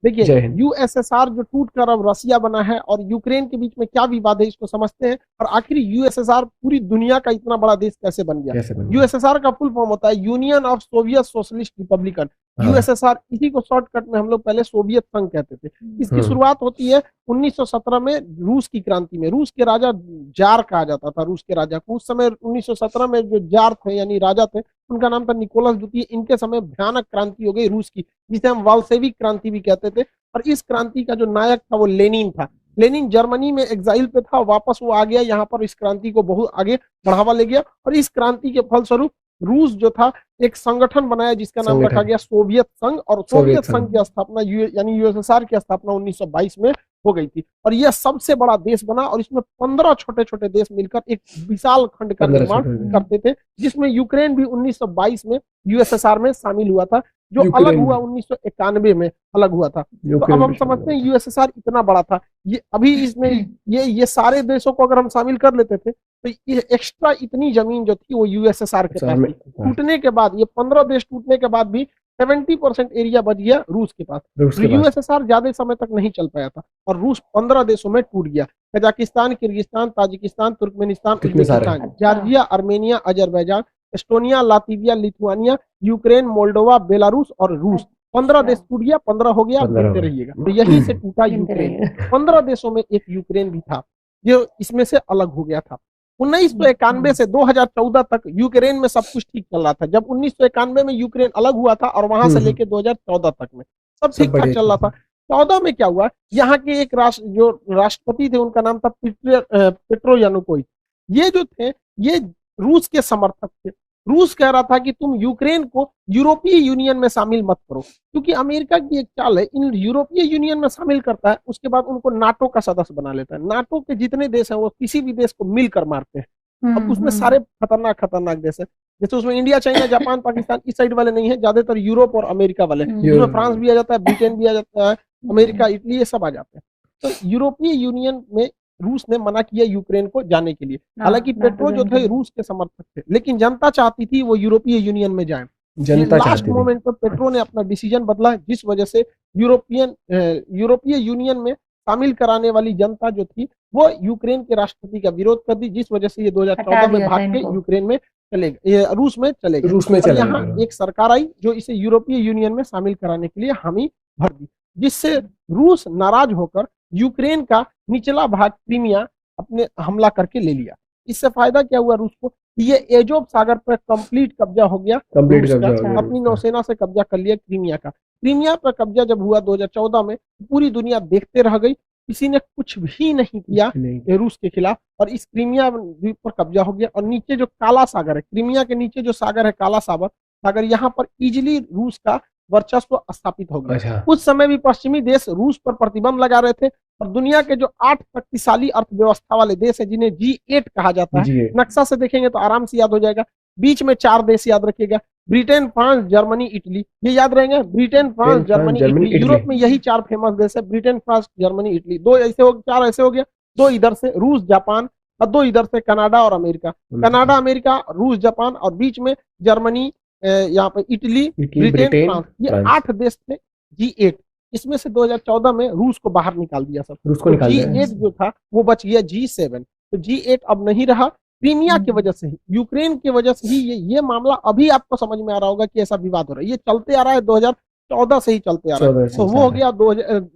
देखिए, जय हिंद। यूएसएसआर जो टूट कर अब रसिया बना है और यूक्रेन के बीच में क्या विवाद है इसको समझते हैं, और आखिर यूएसएसआर पूरी दुनिया का इतना बड़ा देश कैसे बन गया। कैसे बन गया? यूएसएसआर का फुल फॉर्म होता है union of Soviet socialist Republican. हाँ। यूएसएसआर, इसी को शॉर्टकट में हम लोग पहले सोवियत संघ कहते थे। इसकी शुरुआत होती है 1917 में रूस की क्रांति में। रूस के राजा, जार कहा जाता था रूस के राजा को। उस समय 1917 में जो जार थे यानी राजा थे, उनका नाम था निकोलस द्वितीय। इनके समय भयानक क्रांति हो गई रूस की, जिसे हम वाल्सेविक क्रांति भी कहते थे। और इस क्रांति का जो नायक था वो लेनिन था। लेनिन जर्मनी में एग्जाइल पे था, वापस वो आ गया यहाँ पर, इस क्रांति को बहुत आगे बढ़ावा ले गया। और इस क्रांति के फलस्वरूप रूस जो था एक संगठन बनाया जिसका नाम रखा संगठन गया सोवियत संघ। और सोवियत सोवियत संघ। संघ की स्थापना यानी यूएसएसआर की स्थापना 1922 में हो गई थी। और यह सबसे बड़ा देश बना, और इसमें 15 छोटे छोटे देश मिलकर एक विशाल खंड का 15 निर्माण सेकंड। करते थे, जिसमें यूक्रेन भी 1922 में यूएसएसआर में शामिल हुआ था, जो अलग यूक्रेन हुआ 1991 में अलग हुआ था। तो अब यूक्रेन हम भी शामिल समझते हुआ हैं था। यूएसएसआर इतना बड़ा था। ये अभी इसमें ये सारे देशों को अगर हम शामिल कर लेते थे तो ये एक्स्ट्रा इतनी जमीन जो थी वो यूएसएसआर के अच्छा, पास थी। टूटने के बाद, ये 15 देश टूटने के बाद भी 70% एरिया बच गया रूस के पास। रूस तो के पास। यूएसएसआर ज्यादा समय तक नहीं चल पाया था और रूस 15 देशों में टूट गया। कजाकिस्तान, किर्गिस्तान, ताजिकिस्तान, तुर्कमेनिस्तान, कितने सारे? Uzbekistan, Georgia, Armenia, Azerbaijan, Estonia, Latvia, Lithuania, Ukraine, Moldova, Belarus और रूस। 15 देश टूट गया, 15 हो गया, आप 15 हो गिनते गए। रहिएगा। तो यहीं से टूटा यूक्रेन। 15 देशों में एक यूक्रेन भी था जो इसमें से अलग हो गया था। 1991 से 2014 तक यूक्रेन में सब कुछ ठीक चल रहा था। जब 1991 में यूक्रेन अलग हुआ था और वहां से लेके 2014 तक में सब सब ठीक ठाक बढ़िया चल रहा था। 14 में क्या हुआ, यहाँ के एक जो राष्ट्रपति थे उनका नाम था पेट्रो यानुकोविच। ये जो थे ये रूस के समर्थक थे। रूस कह रहा था कि तुम यूक्रेन को यूरोपीय यूनियन में शामिल मत करो, क्योंकि अमेरिका की एक चाल है, इन यूरोपीय यूनियन में शामिल करता है उसके बाद उनको नाटो का सदस्य बना लेता है। नाटो के जितने देश हैं वो किसी भी देश को मिलकर मारते हैं। अब उसमें सारे खतरनाक खतरनाक देश है, जैसे उसमें इंडिया, चाइना, जापान, पाकिस्तान इस साइड वाले नहीं है, ज्यादातर यूरोप और अमेरिका वाले। उसमें फ्रांस भी आ जाता है, ब्रिटेन भी आ जाता है, अमेरिका, इटली, ये सब आ जाते हैं। तो यूरोपीय यूनियन में रूस ने मना किया यूक्रेन को जाने के लिए। हालांकि पेट्रो जो थे रूस के समर्थक थे, लेकिन जनता चाहती थी वो यूरोपीय यूनियन में जाए। जनता लास्ट चाहती थी। मोमेंट पर पेट्रो ने अपना डिसीजन बदला, जिस वजह से यूरोपीय यूनियन में शामिल कराने वाली जनता जो थी वो यूक्रेन के राष्ट्रपति का विरोध कर दी, जिस वजह से ये 2014 में भाग के यूक्रेन में चले गए, रूस में चले गए। रूस में और चले यहाँ गए। एक सरकार आई जो इसे यूरोपीय यूनियन में शामिल कराने के लिए हामी भर दी, जिससे रूस नाराज होकर यूक्रेन का निचला भाग क्रीमिया अपने हमला करके ले लिया। इससे फायदा क्या हुआ रूस को, ये एजोव सागर पर कंप्लीट कब्जा हो गया। कंप्लीट रूस कब्जा का हो गया अपनी रूस का। नौसेना से कब्जा कर लिया क्रीमिया का। क्रीमिया पर कब्जा जब हुआ 2014 में, पूरी दुनिया देखते रह गई, किसी ने कुछ भी नहीं किया नहीं। रूस के खिलाफ, और इस क्रीमिया द्वीप पर कब्जा हो गया। और नीचे जो काला सागर है, क्रीमिया के नीचे जो सागर है काला सागर, यहाँ पर इजिली रूस का वर्चस्व स्थापित हो गया। अच्छा। उस समय भी पश्चिमी देश रूस पर प्रतिबंध लगा रहे थे, और दुनिया के जो 8 शक्तिशाली अर्थव्यवस्था वाले देश है जिन्हें G8 कहा जाता है, नक्शा से देखेंगे तो आराम से याद हो जाएगा। बीच में 4 देश याद रखिएगा, ब्रिटेन, फ्रांस, जर्मनी, इटली, ये याद रहेंगे। Britain, France, Germany, Italy. Europe में यही 4 फेमस देश है, ब्रिटेन, फ्रांस, जर्मनी, इटली। 2 ऐसे हो, 4 ऐसे हो गया, 2 इधर से रूस, जापान, और 2 इधर से कनाडा और अमेरिका। कनाडा, अमेरिका, रूस, जापान, और बीच में जर्मनी, यहाँ पे इटली, ब्रिटेन, फ्रांस, ये 8 देश थे G8। इसमें से 2014 में रूस को बाहर निकाल दिया सब। रूस को निकाल दिया। G8 जो था वो बच गया G7। तो G8 अब नहीं रहा, क्रीमिया की वजह से ही, यूक्रेन की वजह से ही ये मामला अभी आपको समझ में आ रहा होगा कि ऐसा विवाद हो रहा है। ये चलते आ रहा है, 2014 से ही चलते आ रहा है। तो वो हो गया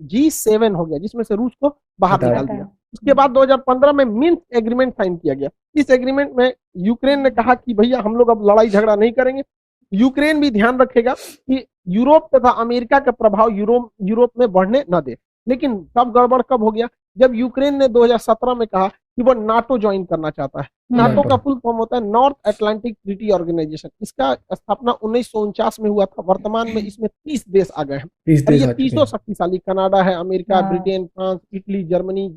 G7 हो गया, जिसमें से रूस को बाहर निकाल दिया। उसके बाद 2015 में मिन्स्क एग्रीमेंट साइन किया गया। इस एग्रीमेंट में यूक्रेन ने कहा कि भैया हम लोग अब लड़ाई झगड़ा नहीं करेंगे। यूक्रेन भी ध्यान रखेगा कि यूरोप तथा अमेरिका का प्रभाव यूरोप में बढ़ने न दे। लेकिन तब गड़बड़ कब हो गया, जब यूक्रेन ने 2017 में कहा कि वो नाटो ज्वाइन करना चाहता है। नाटो का फुल फॉर्म होता है नॉर्थ अटलांटिक ट्रीटी ऑर्गेनाइजेशन। इसका स्थापना 1949 में हुआ था। वर्तमान में इसमें 30 देश आ गए हैं, और ये 30 शक्तिशाली, कनाडा है, America, Britain, France, Italy, Germany,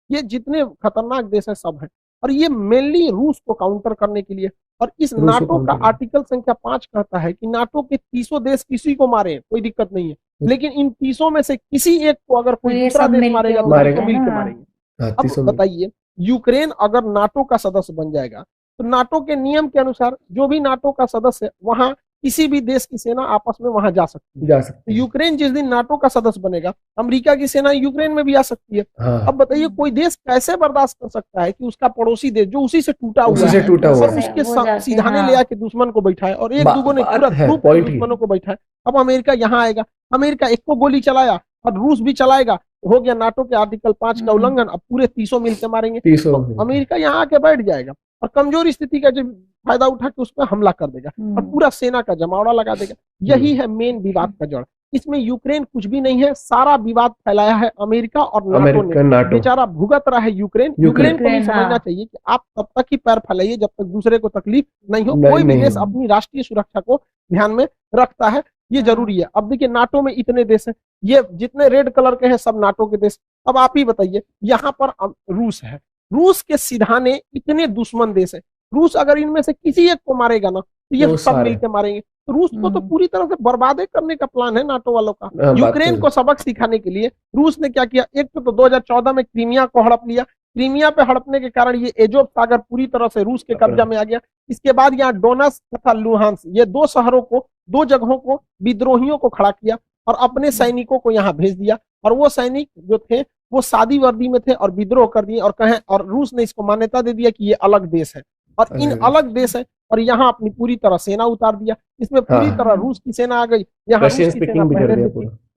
ये जितने खतरनाक देश है सब है। और ये मेनली रूस को काउंटर करने के लिए। और इस नाटो का आर्टिकल संख्या 5 कहता है कि नाटो के 30 देश किसी को मारे कोई दिक्कत नहीं है, लेकिन इन 30 में से किसी एक को अगर कोई दूसरा देश मारेगा तो मिलकर मारेंगे। अब बताइए, यूक्रेन अगर नाटो का सदस्य बन जाएगा तो नाटो के नियम के अनुसार जो भी नाटो का सदस्य है वहां किसी भी देश की सेना आपस में वहां जा सकती है। तो यूक्रेन जिस दिन नाटो का सदस्य बनेगा, अमेरिका की सेना यूक्रेन में भी आ सकती है। अब बताइए कोई देश कैसे बर्दाश्त कर सकता है कि उसका पड़ोसी देश जो उसी से टूटा हुआ है और उसके सीधाने ले आके दुश्मन को बैठाए, और एक दूगो ने पूरा ग्रुप दुश्मनों को बैठाए। अब अमेरिका यहाँ आएगा, अमेरिका एक को गोली चलाया और रूस भी चलाएगा, हो गया नाटो के आर्टिकल 5 का उल्लंघन। अब पूरे 300 मिलकर मारेंगे, तो अमेरिका यहाँ आके बैठ जाएगा और कमजोर स्थिति का जो फायदा उठा के उस पर हमला कर देगा और पूरा सेना का जमावड़ा लगा देगा। यही है मेन विवाद का जड़। इसमें यूक्रेन कुछ भी नहीं है, सारा विवाद फैलाया है अमेरिका और नाटो ने। बेचारा भुगत रहा है यूक्रेन को भी समझना चाहिए कि आप तब तक ही पैर फैलाइए जब तक दूसरे को तकलीफ नहीं हो। कोई भी देश अपनी राष्ट्रीय सुरक्षा को ध्यान में रखता है, ये जरूरी है। अब देखिए नाटो में इतने देश हैं, ये जितने रेड कलर के हैं सब नाटो के देश। अब आप ही बताइए, यहाँ पर रूस है, रूस के सिधाने इतने दुश्मन देश है। रूस अगर इनमें से किसी एक को मारेगा ना तो ये सब मिलकर मारेंगे। तो रूस को तो पूरी तरह से बर्बादे करने का प्लान है नाटो वालों का। यूक्रेन को सबक सिखाने के लिए रूस ने क्या किया, एक तो 2014 में क्रीमिया को हड़प लिया। क्रीमिया पे हड़पने के कारण ये एजोव सागर पूरी तरह से रूस के कब्जा में आ गया। इसके बाद यहाँ डोनस तथा लुहांस, ये दो शहरों को, दो जगहों को विद्रोहियों को खड़ा किया और अपने सैनिकों को यहाँ भेज दिया। और वो सैनिक जो थे वो सादी वर्दी में थे और विद्रोह कर दिए और कहें, और रूस ने इसको मान्यता दे दिया कि ये अलग देश है और इन अलग देश है, और यहाँ अपनी पूरी तरह सेना उतार दिया। इसमें पूरी तरह रूस की सेना आ गई। यहाँ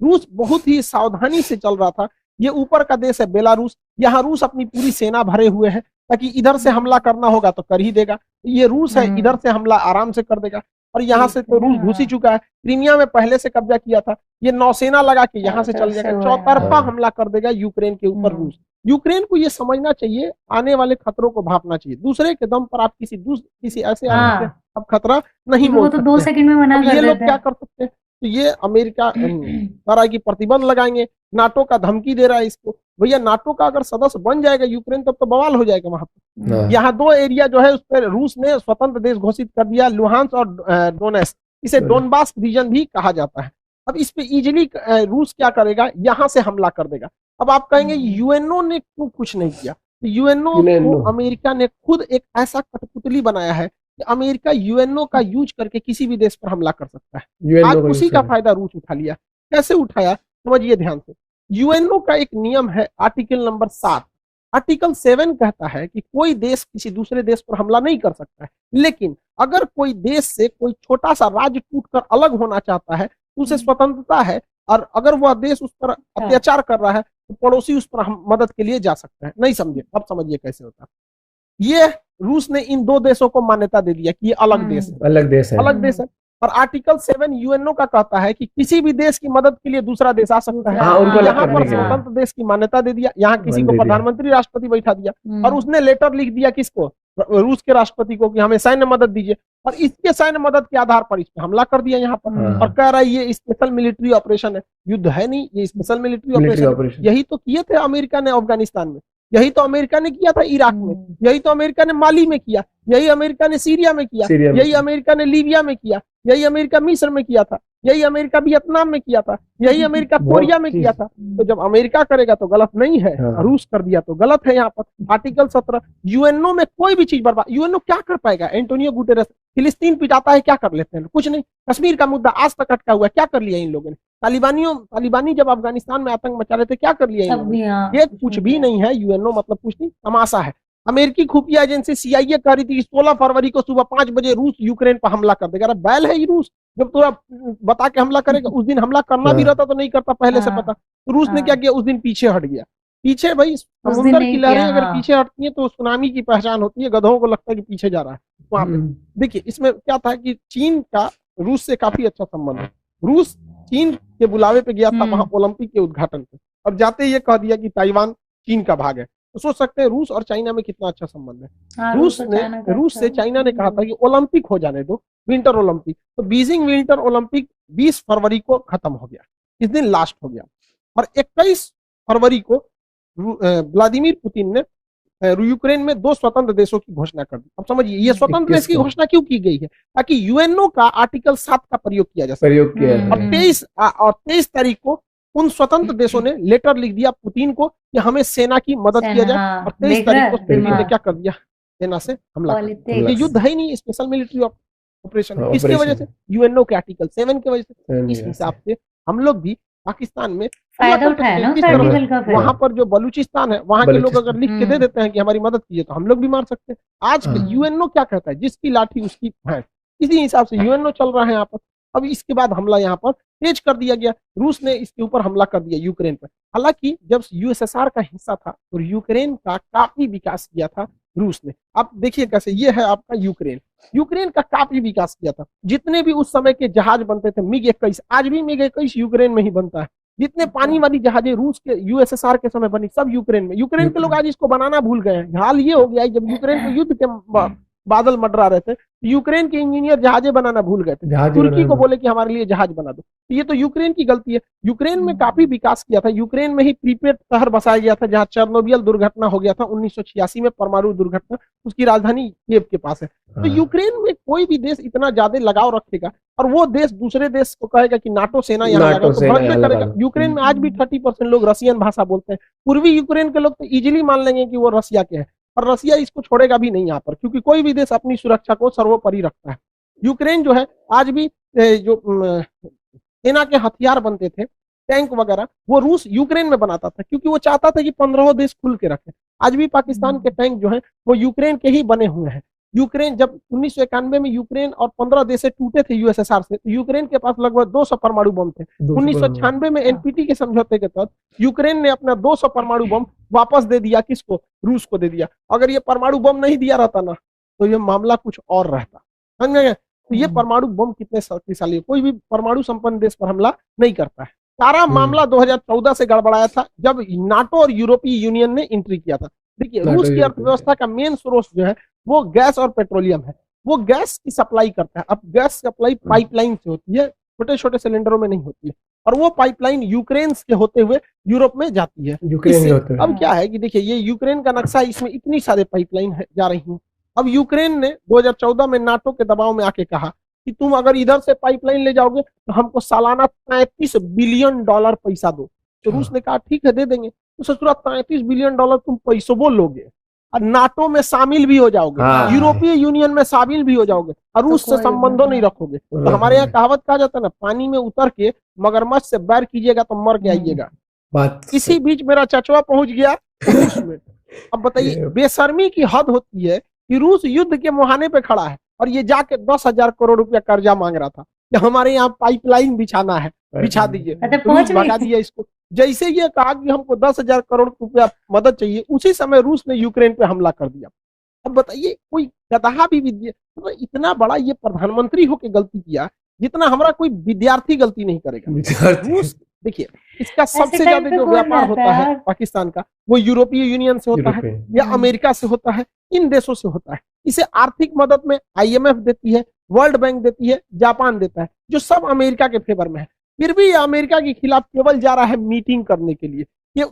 रूस बहुत ही सावधानी से चल रहा था। ये ऊपर का देश है बेलारूस, यहाँ रूस अपनी पूरी सेना भरे हुए है ताकि इधर से हमला करना होगा तो कर ही देगा। ये रूस है, इधर से हमला आराम से कर देगा। और यहाँ से तो रूस घुस ही चुका है, क्रीमिया में पहले से कब्जा किया था। ये नौसेना लगा के यहाँ से चल जाएगा, चौतरफा हमला कर देगा यूक्रेन के ऊपर रूस। यूक्रेन को ये समझना चाहिए, आने वाले खतरों को भापना चाहिए। दूसरे के दम पर आप किसी ऐसे अब खतरा नहीं मोल सकते। 2 सेकंड में मना कर ये लोग क्या कर सकते हैं, तो ये अमेरिका तरह की प्रतिबंध लगाएंगे। नाटो का धमकी दे रहा है इसको, भैया नाटो का अगर सदस्य बन जाएगा यूक्रेन तब तो बवाल हो जाएगा वहां पर। यहाँ 2 एरिया जो है उस पर रूस ने स्वतंत्र देश घोषित कर दिया, लुहांस और डोनेस। इसे डोनबास रीजन भी कहा जाता है। अब इस पे इजिली रूस क्या करेगा, यहाँ से हमला कर देगा। अब आप कहेंगे यूएनओ ने क्यों कुछ नहीं किया, तो यूएनओ को अमेरिका ने खुद एक ऐसा कठपुतली बनाया है कि अमेरिका यूएनओ का यूज करके किसी भी देश पर हमला कर सकता है। आज उसी का फायदा रूस उठा लिया। कैसे उठाया समझिए ध्यान से। यूएनओ का एक नियम है, आर्टिकल नंबर 7। आर्टिकल 7 कहता है कि कोई देश किसी दूसरे देश पर हमला नहीं कर सकता है, लेकिन अगर कोई देश से कोई छोटा सा राज्य टूटकर अलग होना चाहता है तो उसे स्वतंत्रता है, और अगर वह देश उस पर अत्याचार कर रहा है तो पड़ोसी उस पर मदद के लिए जा सकता है। नहीं समझे, अब समझिए कैसे होता है। ये रूस ने इन 2 देशों को मान्यता दे दिया कि ये अलग देश है, अलग देश है। और आर्टिकल 7 यूएनओ का कहता है कि किसी भी देश की मदद के लिए दूसरा देश आ सकता है। यहाँ पर स्वतंत्र देश की मान्यता दे दिया, यहाँ किसी को प्रधानमंत्री राष्ट्रपति बैठा दिया और उसने लेटर लिख दिया किसको, रूस के राष्ट्रपति को, कि हमें सैन्य मदद दीजिए। और इसके सैन्य मदद के आधार पर इस पर हमला कर दिया यहाँ पर, और कह रहा है ये स्पेशल मिलिट्री ऑपरेशन है। युद्ध है नहीं, ये स्पेशल मिलिट्री ऑपरेशन। यही तो किए थे अमेरिका ने अफगानिस्तान में, यही तो अमेरिका ने किया था इराक में, यही तो अमेरिका ने माली में किया, यही अमेरिका ने सीरिया में किया, यही अमेरिका ने लीबिया में किया, यही अमेरिका मिस्र में किया था, यही अमेरिका वियतनाम में किया था, यही अमेरिका कोरिया में किया था। तो जब अमेरिका करेगा तो गलत नहीं है, रूस कर दिया तो गलत है। यहाँ पर आर्टिकल 17, यूएनओ में कोई भी चीज बर्बाद, यूएनओ क्या कर पाएगा। एंटोनियो गुटेरेस फिलिस्तीन पिटाता है, क्या कर लेते हैं, कुछ नहीं। कश्मीर का मुद्दा आज तक अटका हुआ है, क्या कर लिया इन लोगों ने। तालिबानी जब अफगानिस्तान में आतंक मचा रहे थे, क्या कर लिया इन लोगों ने। ये कुछ भी नहीं है, यूएनओ मतलब कुछ नहीं, तमाशा है। अमेरिकी खुफिया एजेंसी सीआईए कह रही थी कि 16 फरवरी को सुबह 5 बजे रूस यूक्रेन पर हमला कर देगा। अरे बैल है ये रूस, जब पूरा बता के हमला करेगा, उस दिन हमला करना भी रहता तो नहीं करता, पहले से पता। तो रूस ने क्या किया, उस दिन पीछे हट गया। पीछे भाई समुद्र की लहरें अगर पीछे हटती है तो सुनामी की पहचान होती है। गधों को लगता है कि पीछे जा रहा है वहां पे। देखिए इसमें क्या था कि चीन का रूस से काफी अच्छा संबंध है। रूस चीन के बुलावे पे गया था वहां ओलंपिक के उद्घाटन पे, और जाते ये कह दिया कि ताइवान चीन का भाग है। तो सोच सकते हैं रूस और चाइना में कितना अच्छा संबंध है। रूस से चाइना ने कहा था कि ओलंपिक हो जाने दो, विंटर ओलंपिक। तो बीजिंग विंटर ओलंपिक 20 फरवरी को खत्म हो गया, इस दिन लास्ट हो गया। और 21 फरवरी को व्लादिमीर पुतिन ने यूक्रेन में 2 स्वतंत्र देशों की घोषणा कर दी। अब समझिए ये स्वतंत्र देश की घोषणा क्यों की गई है, ताकि यूएनओ का आर्टिकल 7 का प्रयोग किया जा सके। और 23 तारीख को उन स्वतंत्र देशों ने लेटर लिख दिया पुतिन को कि हमें सेना की मदद किया जाए। और 23 तारीख को पुतिन ने क्या कर दिया, सेना से हमला। ये युद्ध है ही नहीं, स्पेशल मिलिट्री ऑपरेशन है। किसकी वजह से? यूएनओ के आर्टिकल 7 की वजह से। इस हिसाब से हम लोग भी पाकिस्तान में फायदा उठाया ना आर्टिकल का। वहां पर जो बलूचिस्तान है वहां के लोग अगर लिख के दे देते हैं कि हमारी मदद कीजिए, तो हम लोग भी मार सकते हैं। आज यूएनओ क्या कहता है? जिसकी लाठी उसकी भैंस। इसी हिसाब से यूएनओ चल रहा है यहाँ पर। अब इसके बाद हमला यहाँ पर तेज कर दिया गया, रूस ने इसके ऊपर हमला कर दिया यूक्रेन पर। हालांकि जब यूएसएसआर का हिस्सा था तो यूक्रेन का काफी विकास किया था रूस ने। आप देखिए कैसे, ये है आपका यूक्रेन, यूक्रेन का काफी विकास किया था। जितने भी उस समय के जहाज बनते थे MiG-21, आज भी MiG-21 यूक्रेन में ही बनता है। जितने पानी वाली जहाजें रूस के यूएसएसआर के समय बनी, सब यूक्रेन में। यूक्रेन के लोग आज इसको बनाना भूल गए हैं। हाल ये हो गया है जब यूक्रेन को युद्ध के बादल मंडरा रहे थे, यूक्रेन के इंजीनियर जहाजें बनाना भूल गए थे, तुर्की को बोले कि हमारे लिए जहाज बना दो। तो ये तो यूक्रेन की गलती है। यूक्रेन में काफी विकास किया था। यूक्रेन में ही प्रीपेड शहर बसाया गया था, जहां चेर्नोबिल दुर्घटना हो गया था 1986 में, परमाणु दुर्घटना। उसकी राजधानी कीव के पास है। तो यूक्रेन में कोई भी देश इतना ज्यादा लगाव रखेगा और वो देश दूसरे देश को कहेगा कि नाटो सेना यहाँ लगा, तो भड़क करेगा। यूक्रेन में आज भी 30% लोग रसियन भाषा बोलते हैं। पूर्वी यूक्रेन के लोग तो इजीली मान लेंगे कि वो रसिया के हैं, और रसिया इसको छोड़ेगा भी नहीं यहाँ पर, क्योंकि कोई भी देश अपनी सुरक्षा को सर्वोपरि रखता है। यूक्रेन जो है आज भी जो सेना के हथियार बनते थे, टैंक वगैरह, वो रूस यूक्रेन में बनाता था, क्योंकि वो चाहता था कि 15 देश खुल के रखे। आज भी पाकिस्तान के टैंक जो है वो यूक्रेन के ही बने हुए हैं। यूक्रेन जब 1991 में यूक्रेन और 15 देश टूटे थे यूएसएसआर से, तो यूक्रेन के पास लगभग 200 परमाणु बम थे। 1996 में एनपीटी के समझौते के तहत यूक्रेन ने अपना 200 परमाणु बम वापस दे दिया। किसको? रूस को दे दिया। अगर ये परमाणु बम नहीं दिया रहता ना, तो ये मामला कुछ और रहता। समझ गए? तो ये परमाणु बम कितने शक्तिशाली है। कोई भी परमाणु संपन्न देश पर हमला नहीं करता है। सारा मामला 2014 से गड़बड़ाया था, जब नाटो और यूरोपीय यूनियन ने एंट्री किया था। देखिए, रूस की अर्थव्यवस्था का मेन सोर्स जो है वो गैस और पेट्रोलियम है। वो गैस की सप्लाई करता है। अब गैस सप्लाई पाइपलाइन से होती है, छोटे छोटे सिलेंडरों में नहीं होती है, और वो पाइपलाइन यूक्रेन के होते हुए यूरोप में जाती है। अब क्या है कि देखिए, ये यूक्रेन का नक्शा, इसमें इतनी सारे पाइपलाइन जा रही हैं। अब यूक्रेन ने 2014 में नाटो के दबाव में आके कहा कि तुम अगर इधर से पाइपलाइन ले जाओगे तो हमको सालाना $33 बिलियन पैसा दो। तो रूस ने कहा ठीक है, दे देंगे। तो ससुरा $33 बिलियन तुम पैसों लोगे और नाटो में शामिल भी हो जाओगे, यूरोपीय यूनियन में शामिल भी हो जाओगे, और रूस से संबंधों नहीं रखोगे। तो हमारे यहाँ कहावत कहा जाता है ना, पानी में उतर के मगरमच्छ से बैर कीजिएगा तो मर के आइएगा। इसी बीच मेरा चचवा पहुंच गया रूस में। अब बताइए, बेशर्मी की हद होती है कि रूस युद्ध के मुहाने पे खड़ा है और ये जाके 10,000 करोड़ रुपया कर्जा मांग रहा था कि हमारे यहाँ पाइपलाइन बिछाना है, बिछा दीजिए। रूस भगा दिया इसको। जैसे ये कहा कि हमको 10,000 करोड़ रुपया मदद चाहिए, उसी समय रूस ने यूक्रेन पे हमला कर दिया। अब बताइए, कोई गधा भी तो इतना बड़ा ये प्रधानमंत्री होके गलती किया जितना हमारा कोई विद्यार्थी गलती नहीं करेगा। रूस देखिए, इसका सबसे ज्यादा जो व्यापार होता है पाकिस्तान का, वो यूरोपीय यूनियन से होता है या अमेरिका से होता है, इन देशों से होता है। इसे आर्थिक मदद में IMF देती है, वर्ल्ड बैंक देती है, जापान देता है, जो सब अमेरिका के फेवर में है। फिर भी अमेरिका के खिलाफ केवल जा रहा है मीटिंग करने के लिए।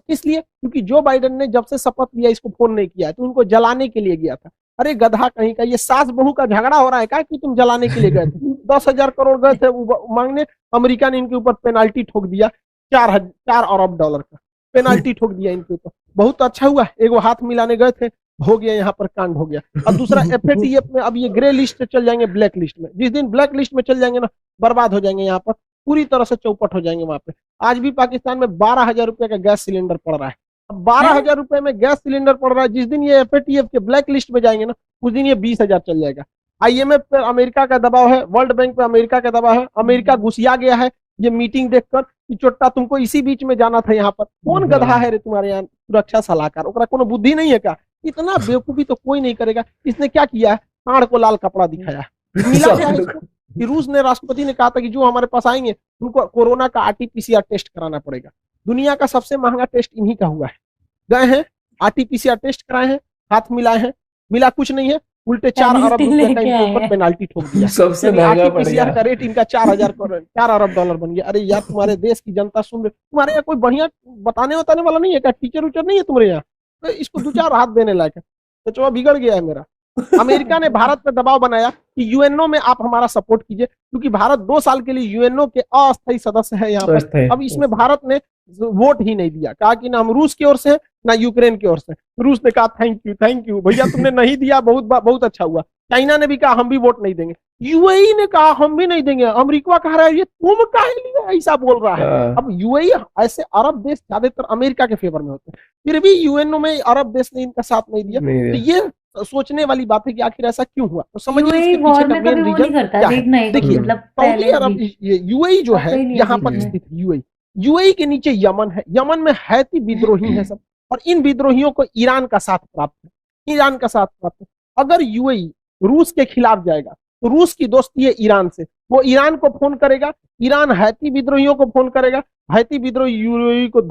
इसलिए क्योंकि जो बाइडेन ने जब से शपथ लिया इसको फोन नहीं किया है, तो उनको जलाने के लिए गया था। अरे गधा कहीं का, ये सास बहू का झगड़ा हो रहा है क्या कि तुम जलाने के लिए गए थे? 10,000 करोड़ गए थे मांगने, अमेरिका ने इनके ऊपर पेनाल्टी ठोक दिया $4 अरब का पेनाल्टी ठोक दिया इनके ऊपर। बहुत अच्छा हुआ, एगो हाथ मिलाने गए थे, हो गया, यहाँ पर कांड हो गया। और दूसरा FATF में अब ये ग्रे लिस्ट से चल जाएंगे ब्लैक लिस्ट में। जिस दिन ब्लैक लिस्ट में चल जाएंगे ना, बर्बाद हो जाएंगे, यहाँ पर पूरी तरह से चौपट हो जाएंगे। वहां पे आज भी पाकिस्तान में 12,000 रुपए का गैस सिलेंडर पड़ रहा है। अब 12,000 रुपए में गैस सिलेंडर पड़ रहा है। जिस दिन ये FATF के ब्लैक लिस्ट में जाएंगे ना, उस दिन ये 20,000 चल जाएगा। IMF पे अमेरिका का दबाव है, वर्ल्ड बैंक पे अमेरिका का दबाव है। अमेरिका घुसिया गया है ये मीटिंग देखकर कि चोट्टा तुमको इसी बीच में जाना था। यहाँ पर कौन गधा है रे तुम्हारे यहाँ सुरक्षा सलाहकार? ओकरा कोनो बुद्धि नहीं है क्या? इतना बेवकूफी तो कोई नहीं करेगा। इसने क्या किया है? कांड को लाल कपड़ा दिखाया। मिला क्या इसको कि रूस ने, राष्ट्रपति ने कहा था कि जो हमारे पास आएंगे उनको कोरोना का RT-PCR टेस्ट कराना पड़ेगा। दुनिया का सबसे महंगा टेस्ट इन्हीं का हुआ है। गए हैं, RT-PCR टेस्ट कराए हैं, हाथ मिलाए हैं, मिला कुछ नहीं है, उल्टे 4 अरब रुपए का इनके ऊपर पेनाल्टी ठोक दिया। सबसे महंगा RT-PCR का रेट इनका $4 अरब बन गया। अरे यार, तुम्हारे देश की जनता सुन रही, तुम्हारे यहाँ कोई बढ़िया बताने वाला नहीं है क्या? टीचर उचर नहीं है तुम्हारे यहाँ? तो इसको 2-4 हाथ देने लायक है। तो चलो बिगड़ गया है मेरा। अमेरिका ने भारत पर दबाव बनाया कि यूएनओ में आप हमारा सपोर्ट कीजिए, क्योंकि भारत 2 साल के लिए यूएनओ के अस्थायी सदस्य है यहाँ पर। अब इसमें भारत ने वोट ही नहीं दिया, कहा कि ना हम रूस की ओर से ना यूक्रेन की ओर से। रूस ने कहा थैंक यू भैया, तुमने नहीं दिया, बहुत अच्छा हुआ। चाइना ने भी कहा हम भी वोट नहीं देंगे, यूएई ने कहा हम भी नहीं देंगे, अमेरिका कह रहा है ये तुम काहे लिए ऐसा बोल रहा है। अब यूएई ऐसे अरब देश ज्यादातर अमेरिका के फेवर में होते हैं, फिर भी यूएनओ में अरब देश ने इनका साथ नहीं दिया। तो ये सोचने वाली बात है कि आखिर ऐसा क्यों हुआ। तो समझिए इसके पीछे का मेन रीजन क्या है। देखिए सऊदी अरब, यूएई जो है यहाँ पर स्थित है, यूएई के नीचे यमन है, यमन में हैती विद्रोही है सब, और इन विद्रोहियों को ईरान का साथ प्राप्त है, ईरान का साथ प्राप्त है। अगर यूएई रूस के खिलाफ जाएगा तो रूस की दोस्ती है ईरान से, वो ईरान को फोन करेगा, ईरान हैती विद्रोहियों को फोन करेगा, हैती विद्रोही यूएई को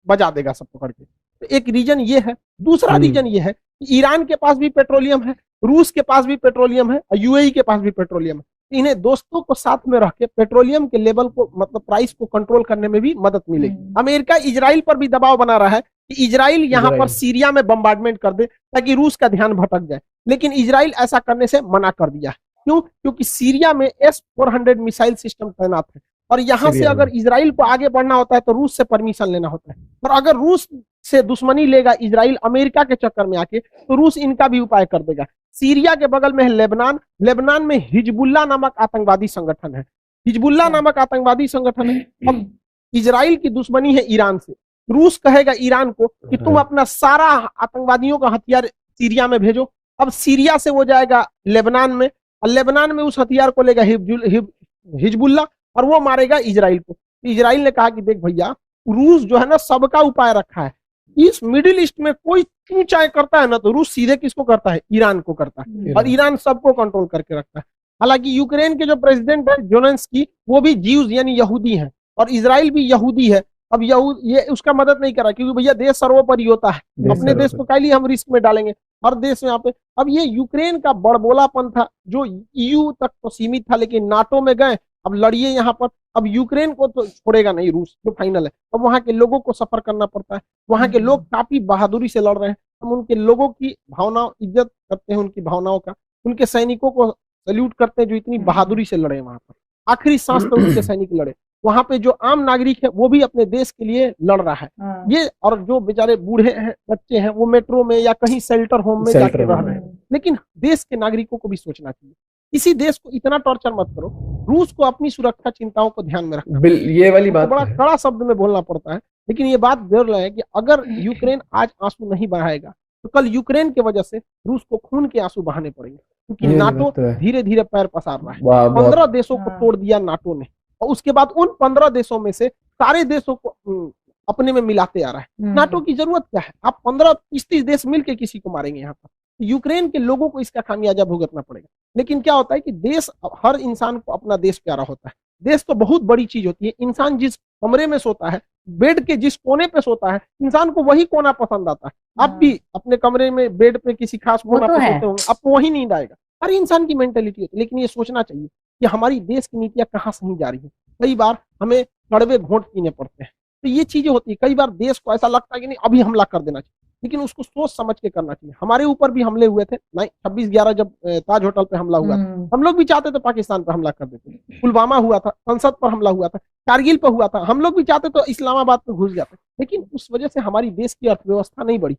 बजा देगा सब पकड़ के। तो एक रीजन ये है। दूसरा रीजन ये है कि ईरान के पास भी पेट्रोलियम है, रूस के पास भी पेट्रोलियम है और यूएई के पास भी पेट्रोलियम है। इन्हें दोस्तों को साथ में रख के पेट्रोलियम के लेवल को, मतलब प्राइस को कंट्रोल करने में भी मदद मिलेगी। अमेरिका इजराइल पर भी दबाव बना रहा है कि इजराइल यहाँ पर सीरिया में बम्बार्डमेंट कर दे ताकि रूस का ध्यान भटक जाए, लेकिन इजराइल ऐसा करने से मना कर दिया। क्यों? क्योंकि सीरिया में S-400 मिसाइल सिस्टम तैनात है और यहाँ से अगर इजराइल को आगे बढ़ना होता है तो रूस से परमिशन लेना होता है, और अगर रूस से दुश्मनी लेगा इजराइल अमेरिका के चक्कर में आके तो रूस इनका भी उपाय कर देगा। सीरिया के बगल में है लेबनान, लेबनान में हिजबुल्ला नामक आतंकवादी संगठन है, हिजबुल्ला नामक आतंकवादी संगठन है। अब इजराइल की दुश्मनी है ईरान से, रूस कहेगा ईरान को कि तुम अपना सारा आतंकवादियों का हथियार सीरिया में भेजो। अब सीरिया से वो जाएगा लेबनान में, और लेबनान में उस हथियार को लेगा हिजबुल्ला और वो मारेगा इजराइल को। इजराइल ने कहा कि देख भैया, रूस जो है ना सबका उपाय रखा है, इस मिडिल ईस्ट में कोई चाहे करता है ना तो रूस सीधे किसको करता है, ईरान को करता है, और ईरान सबको कंट्रोल करके रखता है। हालांकि यूक्रेन के जो प्रेसिडेंट है ज़ेलेंस्की, वो भी ज्यूज यानी यहूदी है, और इजराइल भी यहूदी है। अब ये उसका मदद नहीं कर रहा क्योंकि भैया देश सर्वोपरि होता है, अपने देश को काहे लिए हम रिस्क में डालेंगे, हर देश में यहाँ पे। अब ये यूक्रेन का बड़बोलापन था जो EU तक तो सीमित था, लेकिन नाटो में गए, अब लड़िए यहाँ पर। अब यूक्रेन को तो छोड़ेगा नहीं रूस, जो फाइनल है। अब वहां के लोगों को सफर करना पड़ता है, वहां के लोग काफी बहादुरी से लड़ रहे हैं। हम उनके लोगों की भावना, इज्जत करते हैं उनकी भावनाओं का, उनके सैनिकों को सैल्यूट करते हैं जो इतनी बहादुरी से लड़े वहां पर, आखिरी सांस तक उनके सैनिक लड़े। वहां पे जो आम नागरिक है वो भी अपने देश के लिए लड़ रहा है ये, और जो बेचारे बूढ़े हैं, बच्चे हैं, वो मेट्रो में या कहीं शेल्टर होम में जाके रह रहे हैं। लेकिन देश के नागरिकों को भी सोचना चाहिए, किसी देश को इतना टॉर्चर मत करो। रूस को अपनी सुरक्षा चिंताओं को ध्यान में रखना, ये वाली बात बड़ा कड़ा शब्द में बोलना पड़ता है, लेकिन ये बात जरूर है कि अगर यूक्रेन आज आंसू नहीं बहाएगा तो कल यूक्रेन की वजह से रूस को खून के आंसू बहाने पड़ेंगे, क्योंकि नाटो धीरे धीरे पैर पसार रहा है। 15 देशों को तोड़ दिया नाटो ने, और उसके बाद उन 15 देशों में से सारे देशों को अपने में मिलाते आ रहा है। नाटो की जरूरत क्या है? आप 15-30 देश मिलके किसी को मारेंगे यहाँ पर। यूक्रेन के लोगों को इसका खामियाजा भुगतना पड़ेगा। लेकिन क्या होता है कि देश, हर इंसान को अपना देश प्यारा होता है। देश तो बहुत बड़ी चीज होती है। इंसान जिस कमरे में सोता है, बेड के जिस कोने पे सोता है, इंसान को वही कोना पसंद आता है। आप भी अपने कमरे में बेड पे किसी खास कोना पे सोते होंगे, आपको वही नींद आएगा। हर इंसान की मेंटेलिटी होती है। लेकिन ये सोचना चाहिए कि हमारी देश की नीतियां कहाँ सही जा रही है। कई बार हमें कड़वे घोंट पीने पड़ते हैं, तो ये चीजें होती है। कई बार देश को ऐसा लगता है कि नहीं अभी हमला कर देना चाहिए, लेकिन उसको सोच समझ के करना चाहिए। हमारे ऊपर भी हमले हुए थे 26/11 जब ताज होटल पे हमला हुआ था, हम लोग भी चाहते थे पाकिस्तान पर हमला कर देते। पुलवामा हुआ था, संसद पर हमला हुआ था, कारगिल पर हुआ था, हम लोग भी चाहते तो इस्लामाबाद पे घुस जाते, लेकिन उस वजह से हमारी देश की अर्थव्यवस्था नहीं बढ़ी।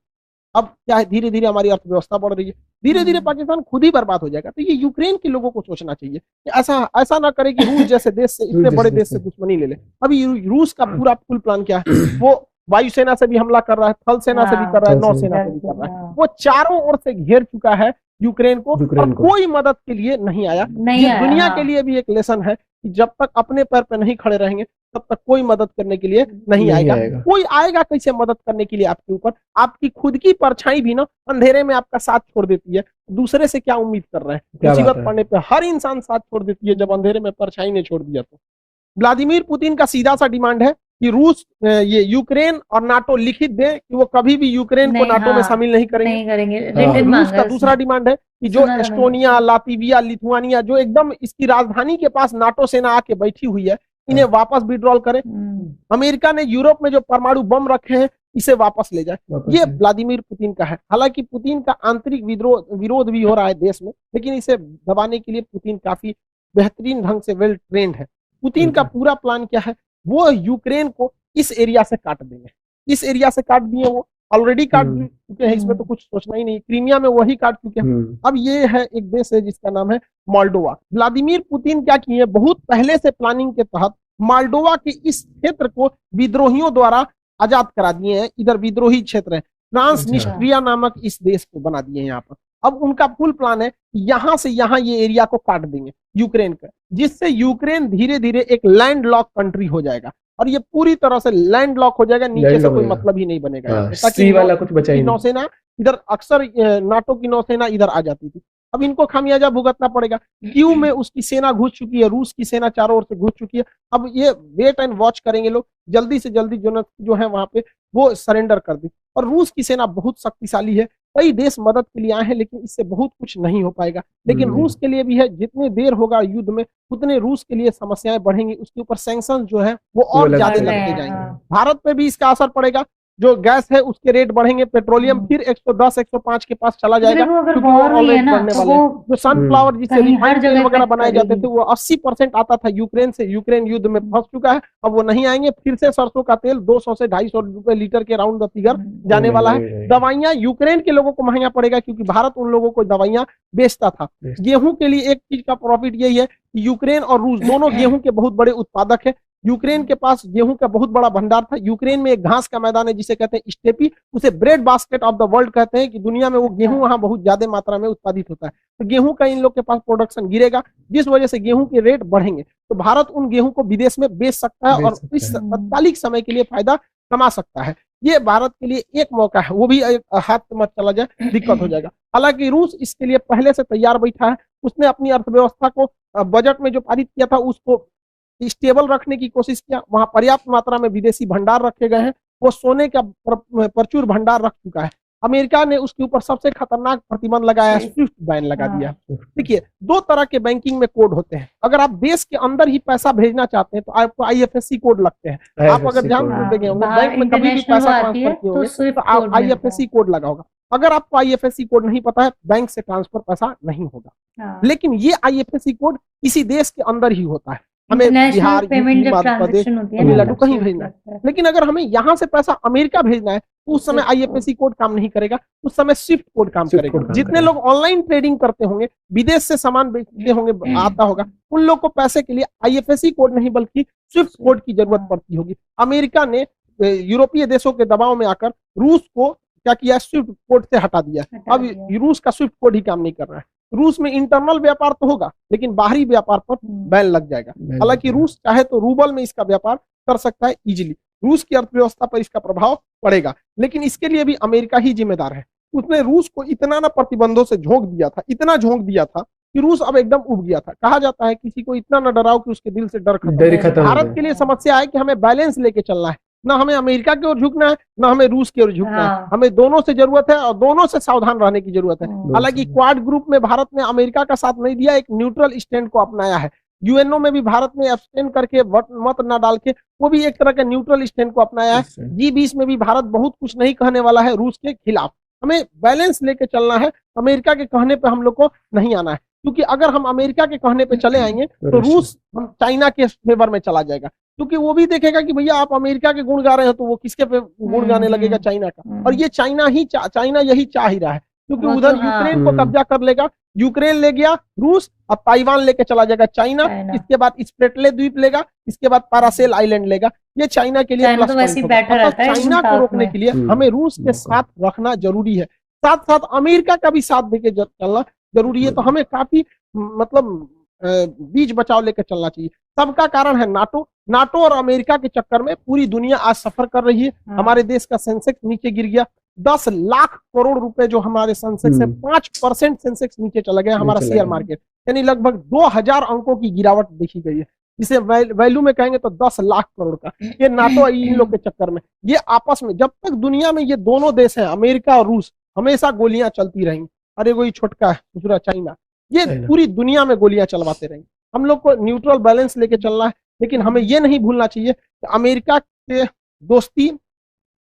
अब क्या है, धीरे धीरे हमारी अर्थव्यवस्था बढ़ रही है, धीरे धीरे पाकिस्तान खुद ही बर्बाद हो जाएगा। तो ये यूक्रेन के लोगों को सोचना चाहिए कि ऐसा ना करे कि रूस जैसे देश से, इतने बड़े देश से दुश्मनी ले ले। अभी रूस का पूरा फुल प्लान क्या है, वो वायुसेना से भी हमला कर रहा है, थल सेना से भी कर रहा है, नौसेना से भी कर रहा है। वो चारों ओर से घेर चुका है यूक्रेन को, और कोई मदद के लिए नहीं आया। ये दुनिया के लिए भी एक लेसन है कि जब तक अपने पैर पे नहीं खड़े रहेंगे तब तक कोई मदद करने के लिए नहीं आएगा। कोई आएगा कैसे मदद करने के लिए आपके ऊपर? आपकी खुद की परछाई भी ना अंधेरे में आपका साथ छोड़ देती है। दूसरे से क्या उम्मीद कर रहे हैं? मुसीबत पड़ने पे हर इंसान साथ छोड़ देती है, जब अंधेरे में परछाई ने छोड़ दिया। तो व्लादिमीर पुतिन का सीधा सा डिमांड है कि रूस, ये यूक्रेन और नाटो लिखित दे कि वो कभी भी यूक्रेन को नाटो में शामिल नहीं करेंगे। रूस का दूसरा डिमांड है कि जो एस्टोनिया, लातविया, लिथुआनिया, जो एकदम इसकी राजधानी के पास नाटो सेना आके बैठी हुई है, इन्हें वापस विड्रॉल करें। अमेरिका ने यूरोप में जो परमाणु बम रखे हैं इसे वापस ले जाए। ये व्लादिमीर पुतिन का है। हालांकि पुतिन का आंतरिक विरोध भी हो रहा है देश में, लेकिन इसे दबाने के लिए पुतिन काफी बेहतरीन ढंग से वेल ट्रेंड है। पुतिन का पूरा प्लान क्या है? वो यूक्रेन को इस एरिया से काट देंगे। इस एरिया से काट दिए वो, ऑलरेडी काट चुके हैं, इसमें तो कुछ सोचना ही नहीं। क्रीमिया में वही काट चुके हैं। अब ये है एक देश है जिसका नाम है मोल्डोवा। व्लादिमीर पुतिन क्या किए, बहुत पहले से प्लानिंग के तहत मोल्डोवा के इस क्षेत्र को विद्रोहियों द्वारा आजाद करा दिए हैं। इधर विद्रोही क्षेत्र है, ट्रांसनिस्ट्रिया नामक इस देश को बना दिए हैं यहाँ पर। अब उनका फुल प्लान है यहाँ से यहाँ ये एरिया को काट देंगे यूक्रेन का, जिससे यूक्रेन धीरे धीरे एक लैंड लॉक कंट्री हो जाएगा और ये पूरी तरह से लैंड लॉक हो जाएगा, नीचे से कोई मतलब ही नहीं बनेगा। सी वाला कुछ बचा ही नहीं। नौसेना इधर अक्सर नाटो की नौसेना इधर आ जाती थी, अब इनको खामियाजा भुगतना पड़ेगा। कीव में उसकी सेना घुस चुकी है, रूस की सेना चारों ओर से घुस चुकी है। अब ये वेट एंड वॉच करेंगे लोग, जल्दी से जल्दी जो है वहां पे वो सरेंडर कर दी। और रूस की सेना बहुत शक्तिशाली है, कई देश मदद के लिए आए हैं, लेकिन इससे बहुत कुछ नहीं हो पाएगा। लेकिन रूस के लिए भी है, जितनी देर होगा युद्ध में उतने रूस के लिए समस्याएं बढ़ेंगी, उसके ऊपर सैंक्शन जो है वो और ज्यादा लगते जाएंगे। भारत पे भी इसका असर पड़ेगा, जो गैस है उसके रेट बढ़ेंगे, पेट्रोलियम फिर 110-105 के पास चला जाएगा, क्योंकि वो ऑलरेडी बढ़ने वाले हैं। जो सनफ्लावर जिससे रिफाइंड तेल वगैरह बनाए जाते थे वो 80% आता था यूक्रेन से, यूक्रेन युद्ध में फंस चुका है, अब वो नहीं आएंगे। फिर से सरसों का तेल 200 से 250 रुपए लीटर के राउंड द फिगर जाने वाला है। दवाइयां यूक्रेन के लोगों को महंगा पड़ेगा, क्योंकि भारत उन लोगों को दवाइयां बेचता था। गेहूं के लिए एक चीज का प्रॉफिट यही है कि यूक्रेन और रूस दोनों गेहूं के बहुत बड़े उत्पादक है। यूक्रेन के पास गेहूं का बहुत बड़ा भंडार था। यूक्रेन में एक घास का मैदान है जिसे कहते हैं स्टेपी, उसे bread basket of the world कहते हैं, कि दुनिया में वो गेहूं वहां बहुत ज्यादा मात्रा में उत्पादित होता है। तो गेहूं का इन लोग के पास प्रोडक्शन गिरेगा, जिस वजह से गेहूं के रेट बढ़ेंगे, तो भारत उन गेहूं को विदेश में बेच सकता है और इस तात्कालिक समय के लिए फायदा कमा सकता है। ये भारत के लिए एक मौका है, वो भी हाथ मत चला जाए, दिक्कत हो जाएगा। हालांकि रूस इसके लिए पहले से तैयार बैठा है, उसने अपनी अर्थव्यवस्था को बजट में जो पारित किया था उसको स्टेबल रखने की कोशिश किया। वहां पर्याप्त मात्रा में विदेशी भंडार रखे गए हैं, वो सोने का प्रचुर भंडार रख चुका है। अमेरिका ने उसके ऊपर सबसे खतरनाक प्रतिबंध लगाया, स्विफ्ट बैन लगा दिया। देखिए, दो तरह के बैंकिंग में कोड होते हैं। अगर आप देश के अंदर ही पैसा भेजना चाहते हैं तो आपको IFSC कोड लगते हैं। आप अगर ध्यान देंगे बैंक में कभी भी पैसा ट्रांसफर किए होंगे तो आप IFSC कोड लगा होगा। अगर आपको IFSC कोड नहीं पता है, बैंक से ट्रांसफर पैसा नहीं होगा। लेकिन ये IFSC कोड किसी देश के अंदर ही होता है, हमें बिहार, मध्य प्रदेश, तमिलनाडु कहीं भेजना है। लेकिन अगर हमें यहाँ से पैसा अमेरिका भेजना है तो उस समय IFSC कोड काम नहीं करेगा, उस समय स्विफ्ट कोड काम करेगा। जितने लोग ऑनलाइन ट्रेडिंग करते होंगे, विदेश से सामान बेचते होंगे, आता होगा, उन लोग को पैसे के लिए IFSC कोड नहीं बल्कि स्विफ्ट कोड की जरूरत पड़ती होगी। अमेरिका ने यूरोपीय देशों के दबाव में आकर रूस को क्या किया, स्विफ्ट कोड से हटा दिया। अब रूस का स्विफ्ट कोड ही काम नहीं कर रहा है। रूस में इंटरनल व्यापार तो होगा, लेकिन बाहरी व्यापार पर बैन लग जाएगा। हालांकि रूस चाहे तो रूबल में इसका व्यापार कर सकता है इजीली, रूस की अर्थव्यवस्था पर इसका प्रभाव पड़ेगा, लेकिन इसके लिए भी अमेरिका ही जिम्मेदार है। उसने रूस को इतना ना प्रतिबंधों से झोंक दिया था, इतना झोंक दिया था कि रूस अब एकदम उब गया था। कहा जाता है किसी को इतना न डराओ कि उसके दिल से डर खत्म। भारत के लिए समस्या है कि हमें बैलेंस लेके चलना है, ना हमें अमेरिका की ओर झुकना है, ना हमें रूस की ओर झुकना है। हमें दोनों से जरूरत है और दोनों से सावधान रहने की जरूरत है। हालांकि क्वाड ग्रुप में भारत ने अमेरिका का साथ नहीं दिया, एक न्यूट्रल स्टैंड को अपनाया है। यूएनओ में भी भारत ने एब्सटेन करके मत ना डाल के वो भी एक तरह का न्यूट्रल स्टैंड को अपनाया है। G20 में भी भारत बहुत कुछ नहीं कहने वाला है रूस के खिलाफ। हमें बैलेंस लेके चलना है, अमेरिका के कहने पे हम लोग को नहीं आना है, क्योंकि अगर हम अमेरिका के कहने पे चले आएंगे तो रूस चाइना के फेवर में चला जाएगा, क्योंकि वो भी देखेगा कि भैया आप अमेरिका के गुण गा रहे हो तो वो किसके पे गुण गाने लगेगा, चाइना का। और ये चाइना यही चाह ही रहा है, क्योंकि उधर यूक्रेन को कब्जा कर लेगा, यूक्रेन ले गया रूस, अब ताइवान लेके चला जाएगा चाइना, इसके बाद स्प्रेटले द्वीप लेगा, इसके बाद पैरासेल आइलैंड लेगा। ये चाइना के लिए प्लस पॉइंट होगा। चाइना को रोकने के लिए हमें रूस के साथ रखना जरूरी है, साथ साथ अमेरिका का भी साथ देके चलना जरूरी है। तो हमें काफी मतलब बीच बचाव लेकर चलना चाहिए। सबका कारण है नाटो और अमेरिका के चक्कर में पूरी दुनिया आज सफर कर रही है। हमारे देश का सेंसेक्स नीचे गिर गया, 10 लाख करोड़ रुपए जो हमारे सेंसेक्स है, 5% सेंसेक्स नीचे चला गया हमारा शेयर मार्केट, यानी लगभग 2000 अंकों की गिरावट देखी गई है। इसे वैल्यू में कहेंगे तो 10 लाख करोड़ का। ये नाटो इन लोग के चक्कर में, ये आपस में, जब तक दुनिया में ये दोनों देश हैं अमेरिका और रूस, हमेशा गोलियां चलती रहेंगी। अरे वही छोटका है दूसरा चाइना, ये पूरी दुनिया में गोलियां चलवाते रहेंगे। हम लोग को न्यूट्रल बैलेंस लेके चलना है, लेकिन हमें ये नहीं भूलना चाहिए कि अमेरिका के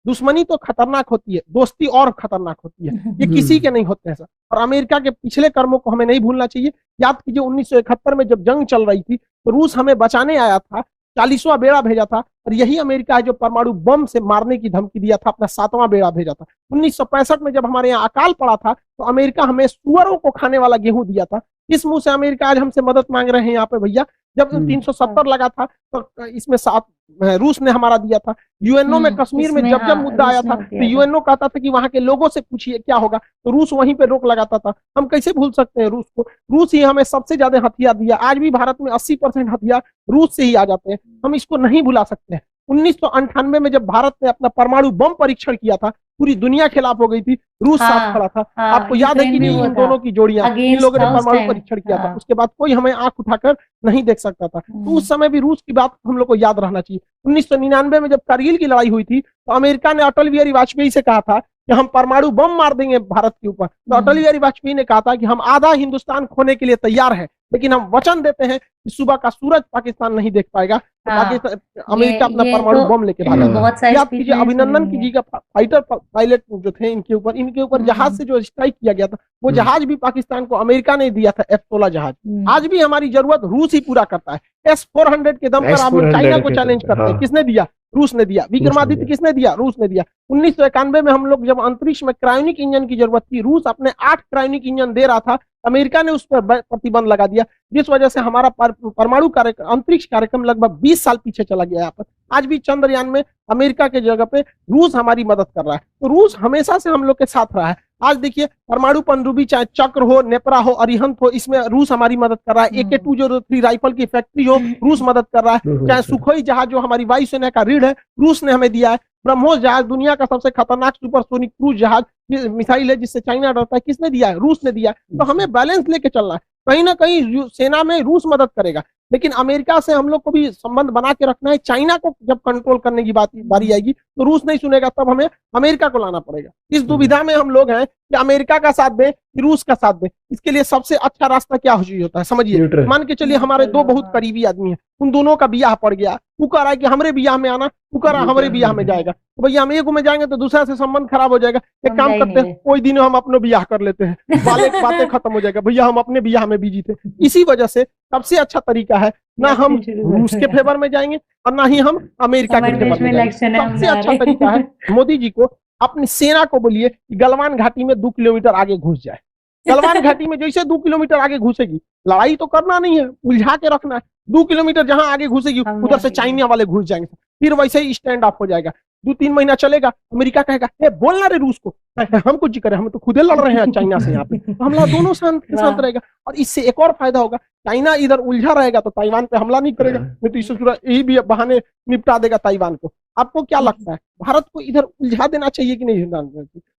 दुश्मनी तो खतरनाक होती है, दोस्ती और खतरनाक होती है। ये किसी के नहीं होते हैं सर। और अमेरिका के पिछले कर्मों को हमें नहीं भूलना चाहिए। याद कीजिए 1971 में जब जंग चल रही थी तो रूस हमें बचाने आया था, 40वां बेड़ा भेजा था, और यही अमेरिका है जो परमाणु बम से मारने की धमकी दिया था, अपना 7वां बेड़ा भेजा था। 1965 में जब हमारे यहाँ अकाल पड़ा था तो अमेरिका हमें सुअरों को खाने वाला गेहूं दिया था। किस मुंह से अमेरिका आज हमसे मदद मांग रहे हैं यहाँ पे भैया? जब 370 लगा था तो इसमें 7 रूस ने हमारा दिया था। यूएनओ में कश्मीर में जब जब मुद्दा आया था तो यूएनओ कहता था कि वहां के लोगों से पूछिए क्या होगा, तो रूस वहीं पे रोक लगाता था। हम कैसे भूल सकते हैं रूस को? रूस ही हमें सबसे ज्यादा हथियार दिया। आज भी भारत में 80% हथियार रूस से ही आ जाते हैं, हम इसको नहीं भुला सकते हैं। 1998 में जब भारत ने अपना परमाणु बम परीक्षण किया था, पूरी दुनिया खिलाफ हो गई थी, रूस साथ खड़ा था। आपको याद है कि नहीं इन दोनों की जोड़ियां, इन लोगों ने परमाणु परीक्षण किया था, उसके बाद कोई हमें आंख उठाकर नहीं देख सकता था। तो उस समय भी रूस की बात हम लोग को याद रहना चाहिए। 1999 में जब कारगिल की लड़ाई हुई थी तो अमेरिका ने अटल बिहारी वाजपेयी से कहा था कि हम परमाणु बम मार देंगे भारत के ऊपर। तो अटल बिहारी वाजपेयी ने कहा था कि हम आधा हिंदुस्तान खोने के लिए तैयार हैं, लेकिन हम वचन देते हैं कि सुबह का सूरज पाकिस्तान नहीं देख पाएगा। अमेरिका अपना परमाणु बम लेके भागा। याद कीजिए अभिनंदन की जी का फाइटर पायलट जो थे, इनके ऊपर जहाज से जो स्ट्राइक किया गया था, वो जहाज भी पाकिस्तान को अमेरिका ने दिया था, F-16 जहाज। आज भी हमारी जरूरत रूस ही पूरा करता है। S-400 के दम पर आप लोग चाइना को चैलेंज करते हैं, किसने दिया? रूस ने दिया। विक्रमादित्य किसने दिया? रूस ने दिया। 1991 में हम लोग जब अंतरिक्ष में क्रायोनिक इंजन की जरूरत थी, रूस अपने 8 क्रायोनिक इंजन दे रहा था, अमेरिका ने उस पर प्रतिबंध लगा दिया, जिस वजह से हमारा परमाणु कार्यक्रम, अंतरिक्ष कार्यक्रम लगभग 20 साल पीछे चला गया यहाँ पर। आज भी चंद्रयान में अमेरिका के जगह पे रूस हमारी मदद कर रहा है। तो रूस हमेशा से हम लोग के साथ रहा है। आज देखिए परमाणु पनडुब्बी, चाहे चक्र हो, नेपरा हो, अरिहंत हो, इसमें रूस हमारी मदद कर रहा है। AK-203 राइफल की फैक्ट्री हो, रूस मदद कर रहा है। चाहे सुखोई जहाज जो हमारी वायुसेना का रीढ़ है, रूस ने हमें दिया है। ब्रह्मोस जहाज दुनिया का सबसे खतरनाक सुपरसोनिक क्रूज जहाज मिसाइल है जिससे चाइना डरता है, किसने दिया है? रूस ने दिया है। तो हमें बैलेंस लेके चलना है। कहीं ना कहीं सेना में रूस मदद करेगा, लेकिन अमेरिका से हम लोग को भी संबंध बना के रखना है। चाइना को जब कंट्रोल करने की बारी आएगी तो रूस नहीं सुनेगा, तब हमें अमेरिका को लाना पड़ेगा। इस दुविधा में हम लोग हैं कि अमेरिका का साथ दें कि रूस का साथ दें। इसके लिए सबसे अच्छा रास्ता क्या होता है समझिए। मान के चलिए हमारे 2 बहुत करीबी आदमी हैं, उन दोनों का बियाह पड़ गया, तू कह रहा है कि हमरे बियाह में आना, तू कह रहा है हमरे बियाह में जाएगा, तो भैया हम एक में जाएंगे तो दूसरा से संबंध खराब हो जाएगा। एक काम करते हैं, कोई दिन हम अपने बियाह कर लेते हैं, बातें खत्म हो जाएगा। भैया हम अपने बियाह में बिजी थे। इसी वजह से सबसे अच्छा तरीका है, ना हम रूस के फेवर में जाएंगे और ना ही हम अमेरिका के फेवर में जाएंगे। सबसे अच्छा तरीका है मोदी जी को अपनी सेना को बोलिए कि गलवान घाटी में 2 किलोमीटर आगे घुस जाए। गलवान घाटी में जैसे 2 किलोमीटर आगे घुसेगी, लड़ाई तो करना नहीं है, उलझा के रखना है। 2 किलोमीटर जहां आगे घुसेगी उधर से चाइना वाले घुस जाएंगे, फिर वैसे ही स्टैंड ऑफ हो जाएगा। 2-3 महीना चलेगा, अमेरिका कहेगा ए बोलना रे रूस को, हम कुछ करे, हम तो खुदे लड़ रहे हैं चाइना से यहाँ पे, तो हमला दोनों शांत रहेगा। और इससे एक और फायदा होगा, चाइना इधर उलझा रहेगा तो ताइवान पे हमला नहीं करेगा, नहीं तो इससे यही भी बहाने निपटा देगा ताइवान को। आपको क्या लगता है, भारत को इधर उलझा देना चाहिए कि नहीं?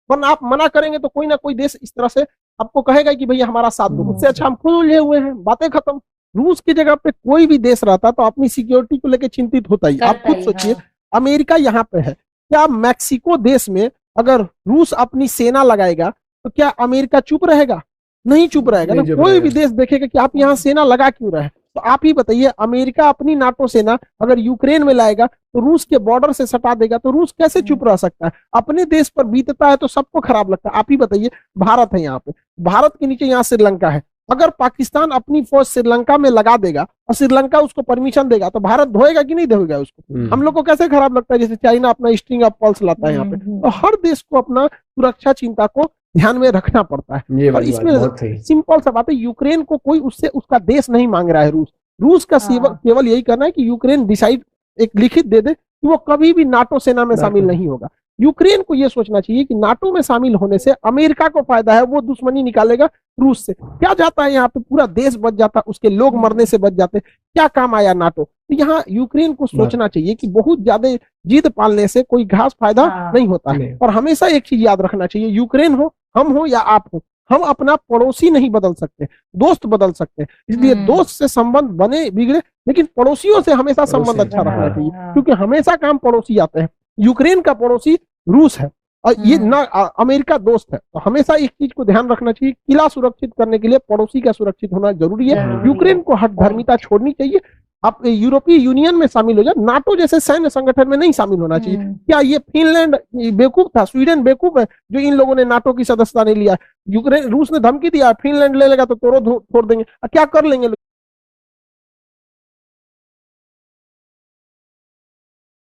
वरना आप मना करेंगे तो कोई ना कोई देश इस तरह से आपको कहेगा कि भैया हमारा साथ दो। उससे अच्छा हम खुद उलझे हुए हैं, बातें खत्म। रूस की जगह पे कोई भी देश रहता तो अपनी सिक्योरिटी को लेकर चिंतित होता ही। आप खुद सोचिए, अमेरिका यहाँ पे है, क्या मैक्सिको देश में अगर रूस अपनी सेना लगाएगा तो क्या अमेरिका चुप रहेगा? नहीं चुप रहेगा ना। कोई भी देश देखेगा कि आप यहाँ सेना लगा क्यों रहे। तो आप ही बताइए, अमेरिका अपनी नाटो सेना अगर यूक्रेन में लाएगा तो रूस के बॉर्डर से सटा देगा, तो रूस कैसे चुप रह सकता है? अपने देश पर बीतता है तो सबको खराब लगता है। आप ही बताइए, भारत है यहाँ पे, भारत के नीचे यहाँ श्रीलंका है, अगर पाकिस्तान अपनी फौज श्रीलंका में लगा देगा और श्रीलंका उसको परमिशन देगा तो भारत धोएगा कि नहीं धोएगा उसको? हम लोग को कैसे खराब लगता है? जैसे चाइना अपना स्ट्रिंग ऑफ पल्स लाता है यहाँ पे। तो हर देश को अपना सुरक्षा चिंता को ध्यान में रखना पड़ता है। और इसमें सिंपल सा बात है, यूक्रेन को कोई उससे उसका देश नहीं मांग रहा है। रूस का केवल यही करना है कि यूक्रेन डिसाइड एक लिखित दे दे कि वो कभी भी नाटो सेना में शामिल नहीं होगा। यूक्रेन को यह सोचना चाहिए कि नाटो में शामिल होने से अमेरिका को फायदा है, वो दुश्मनी निकालेगा रूस से। क्या जाता है यहाँ पे, पूरा देश बच जाता, उसके लोग मरने से बच जाते, क्या काम आया नाटो? तो यहाँ यूक्रेन को सोचना चाहिए कि बहुत ज्यादा जिद पालने से कोई खास फायदा नहीं होता है। और हमेशा एक चीज याद रखना चाहिए, यूक्रेन हो, हम हो या आप हो, हम अपना पड़ोसी नहीं बदल सकते, दोस्त बदल सकते हैं। इसलिए दोस्त से संबंध बने बिगड़े, लेकिन पड़ोसियों से हमेशा संबंध अच्छा रखना चाहिए, क्योंकि हमेशा काम पड़ोसी आते हैं। यूक्रेन का पड़ोसी रूस है और ये ना अमेरिका दोस्त है। तो हमेशा एक चीज को ध्यान रखना चाहिए, किला सुरक्षित करने के लिए पड़ोसी का सुरक्षित होना जरूरी है। यूक्रेन को हठधर्मिता छोड़नी चाहिए। आप यूरोपीय यूनियन में शामिल हो जाए, नाटो जैसे सैन्य संगठन में नहीं शामिल होना चाहिए। क्या ये फिनलैंड बेवकूफ था, स्वीडन बेवकूफ है जो इन लोगों ने नाटो की सदस्यता नहीं लिया? यूक्रेन, रूस ने धमकी दिया फिनलैंड ले लेगा तो तोड़ देंगे, क्या कर लेंगे?